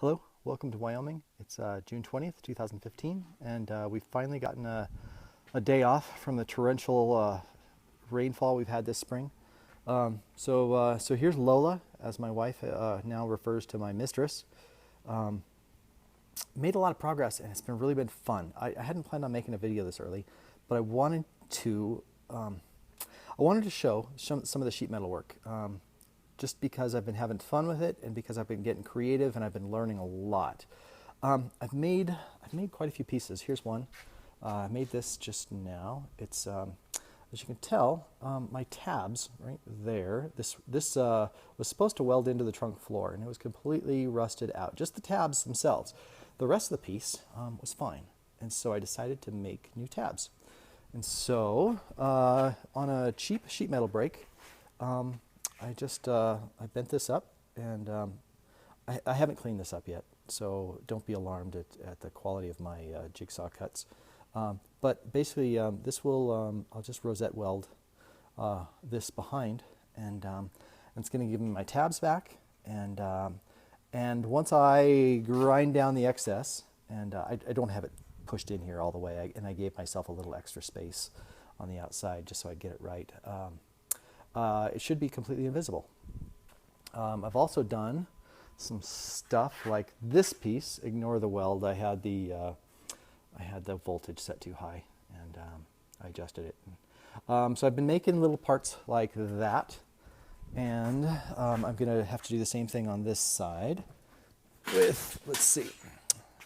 Hello, welcome to Wyoming. It's June 20th, 2015, and we've finally gotten a day off from the torrential rainfall we've had this spring. So here's Lola, as my wife now refers to my mistress. Made a lot of progress, and it's really been fun. I hadn't planned on making a video this early, but to I wanted to show some of the sheet metal work. Just because I've been having fun with it and because I've been getting creative and I've been learning a lot. I've made quite a few pieces. Here's one. I made this just now. It's as you can tell, my tabs right there. This was supposed to weld into the trunk floor and it was completely rusted out. Just the tabs themselves. The rest of the piece was fine, and so I decided to make new tabs. And so on a cheap sheet metal break. I bent this up, and I haven't cleaned this up yet, so don't be alarmed at the quality of my jigsaw cuts. But basically, I'll just rosette weld this behind, and it's going to give me my tabs back. And once I grind down the excess, and I don't have it pushed in here all the way, and I gave myself a little extra space on the outside just so I get it right. It should be completely invisible. I've also done some stuff like this piece. Ignore the weld. I had the voltage set too high, and I adjusted it. So I've been making little parts like that, and I'm going to have to do the same thing on this side. Let's see.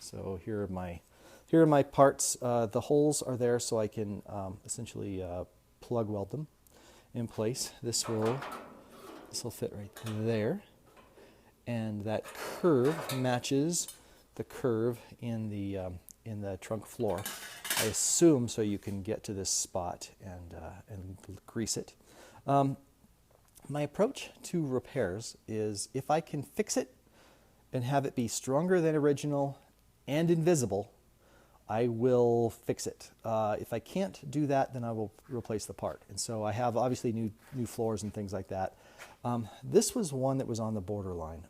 So here are my parts. The holes are there so I can essentially plug weld them in place. This will fit right there, and that curve matches the curve in the trunk floor, I assume, so you can get to this spot and grease it. My approach to repairs is, if I can fix it and have it be stronger than original and invisible, I will fix it. If I can't do that, then I will replace the part. And so I have obviously new floors and things like that. This was one that was on the borderline.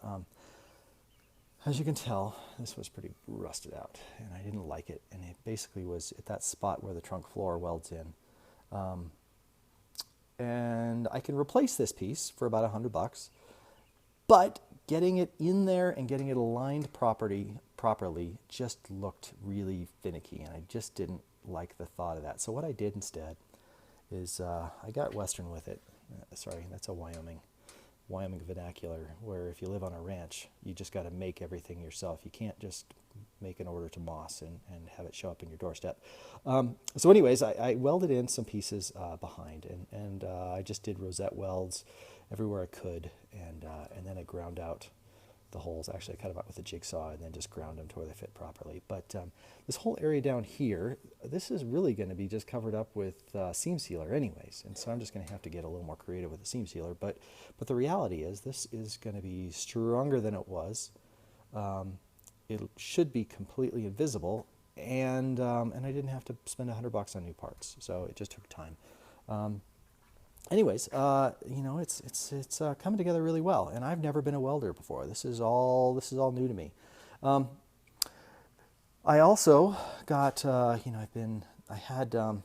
As you can tell, this was pretty rusted out, and I didn't like it. And it basically was at that spot where the trunk floor welds in. And I can replace this piece for about $100, but getting it in there and getting it aligned properly just looked really finicky, and I just didn't like the thought of that. So what I did instead is I got Western with it. Sorry, that's a Wyoming vernacular, where if you live on a ranch, you just got to make everything yourself. You can't just make an order to Moss and have it show up in your doorstep. So anyways, I welded in some pieces behind, and I just did rosette welds everywhere I could, and then I ground out the holes. Actually, I cut them out with a jigsaw and then just ground them to where they fit properly. But this whole area down here, this is really going to be just covered up with seam sealer anyways, and so I'm just going to have to get a little more creative with the seam sealer. But the reality is, this is going to be stronger than it was. It should be completely invisible, and I didn't have to spend $100 on new parts, so it just took time. Anyways, it's coming together really well, and I've never been a welder before. This is all new to me. I also got I had on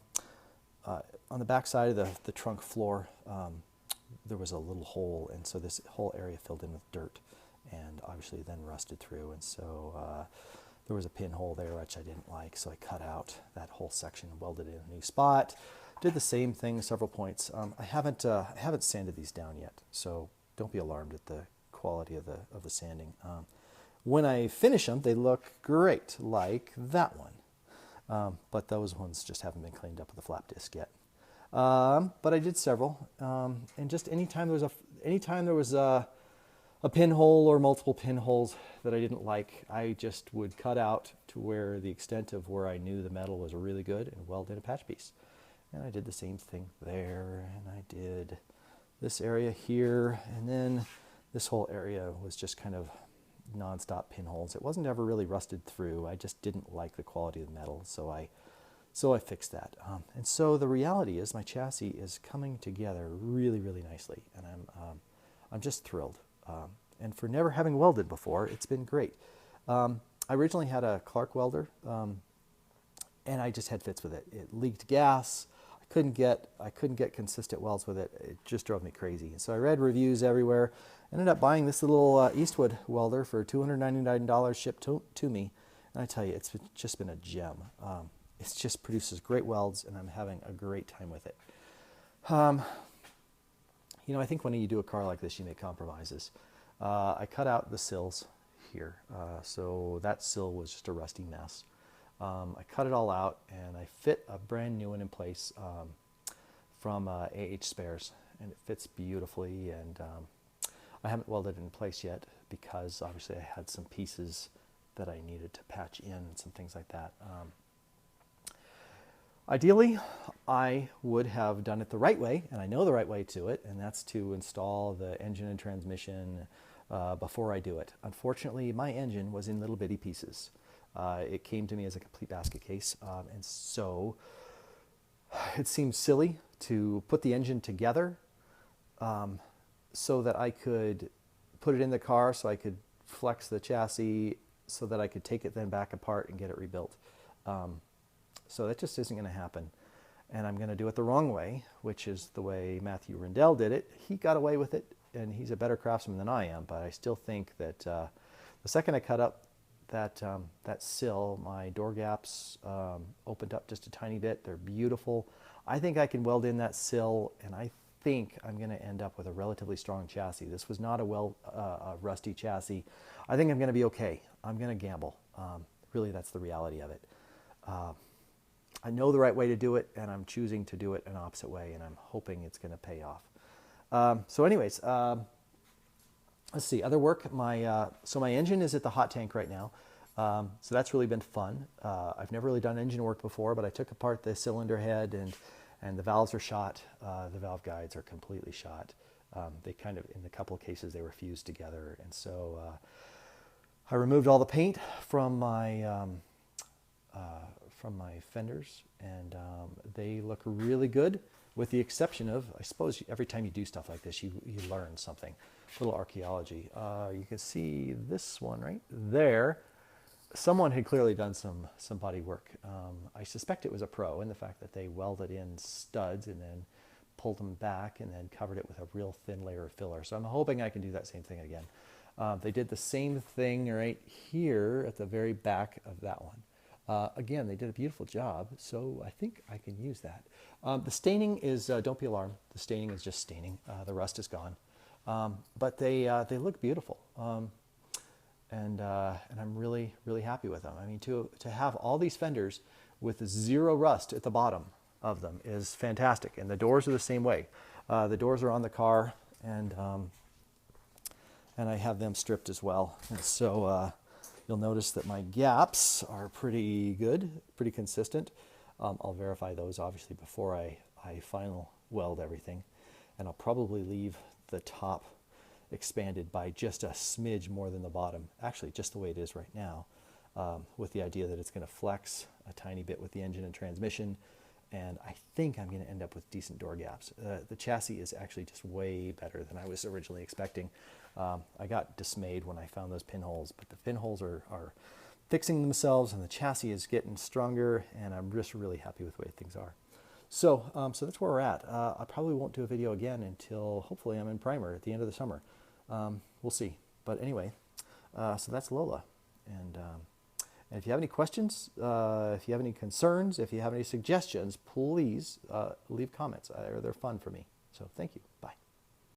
the back side of the trunk floor, there was a little hole, and so this whole area filled in with dirt, and obviously then rusted through, and so there was a pinhole there which I didn't like, so I cut out that whole section and welded it in a new spot. Did the same thing several points. I haven't sanded these down yet, so don't be alarmed at the quality of the sanding. When I finish them, they look great, like that one. But those ones just haven't been cleaned up with a flap disc yet. But I did several, and just anytime there was a pinhole or multiple pinholes that I didn't like, I just would cut out to where the extent of where I knew the metal was really good and weld in a patch piece. And I did the same thing there, and I did this area here, and then this whole area was just kind of non-stop pinholes. It wasn't ever really rusted through. I just didn't like the quality of the metal, so I fixed that. And so the reality is, my chassis is coming together really, really nicely, and I'm just thrilled. And for never having welded before, it's been great. I originally had a Clark welder, and I just had fits with it. It leaked gas. I couldn't get consistent welds with it. It just drove me crazy. So I read reviews everywhere. Ended up buying this little Eastwood welder for $299 shipped to me. And I tell you, it's just been a gem. It just produces great welds, and I'm having a great time with it. You know, I think when you do a car like this, you make compromises. I cut out the sills here. So that sill was just a rusty mess. I cut it all out, and I fit a brand new one in place from AH Spares, and it fits beautifully. And I haven't welded it in place yet because obviously I had some pieces that I needed to patch in and some things like that. Ideally, I would have done it the right way, and I know the right way to it, and that's to install the engine and transmission before I do it. Unfortunately, my engine was in little bitty pieces. It came to me as a complete basket case, and so it seemed silly to put the engine together so that I could put it in the car, so I could flex the chassis, so that I could take it then back apart and get it rebuilt. So that just isn't going to happen. And I'm going to do it the wrong way, which is the way Matthew Rendell did it. He got away with it, and he's a better craftsman than I am, but I still think that the second I cut up that sill, my door gaps opened up just a tiny bit. They're beautiful. I think I can weld in that sill, and I think I'm going to end up with a relatively strong chassis. This was not a rusty chassis. I think I'm going to be okay. I'm going to gamble. Really, that's the reality of it. I know the right way to do it, and I'm choosing to do it an opposite way, and I'm hoping it's going to pay off. So anyways, let's see, other work. So my engine is at the hot tank right now. So that's really been fun. I've never really done engine work before, but I took apart the cylinder head, and the valves are shot. The valve guides are completely shot. They kind of, in a couple of cases, they were fused together. And so I removed all the paint from my fenders, and they look really good, with the exception of, I suppose every time you do stuff like this, you learn something, a little archaeology. You can see this one right there. Someone had clearly done some body work. I suspect it was a pro, in the fact that they welded in studs and then pulled them back and then covered it with a real thin layer of filler. So I'm hoping I can do that same thing again. They did the same thing right here at the very back of that one. Again, they did a beautiful job, so I think I can use that. The staining is, don't be alarmed, the staining is just staining. The rust is gone. But they look beautiful. And I'm really, really happy with them. I mean, to have all these fenders with zero rust at the bottom of them is fantastic. And the doors are the same way. The doors are on the car, and I have them stripped as well. And so you'll notice that my gaps are pretty good, pretty consistent. I'll verify those obviously before I final weld everything. And I'll probably leave the top expanded by just a smidge more than the bottom, actually just the way it is right now, with the idea that it's going to flex a tiny bit with the engine and transmission, and I think I'm going to end up with decent door gaps. The chassis is actually just way better than I was originally expecting. I got dismayed when I found those pinholes, but the pinholes are fixing themselves, and the chassis is getting stronger, and I'm just really happy with the way things are. So that's where we're at. I probably won't do a video again until hopefully I'm in primer at the end of the summer. We'll see. But anyway, so that's Lola. And if you have any questions, if you have any concerns, if you have any suggestions, please leave comments. They're fun for me. So thank you. Bye.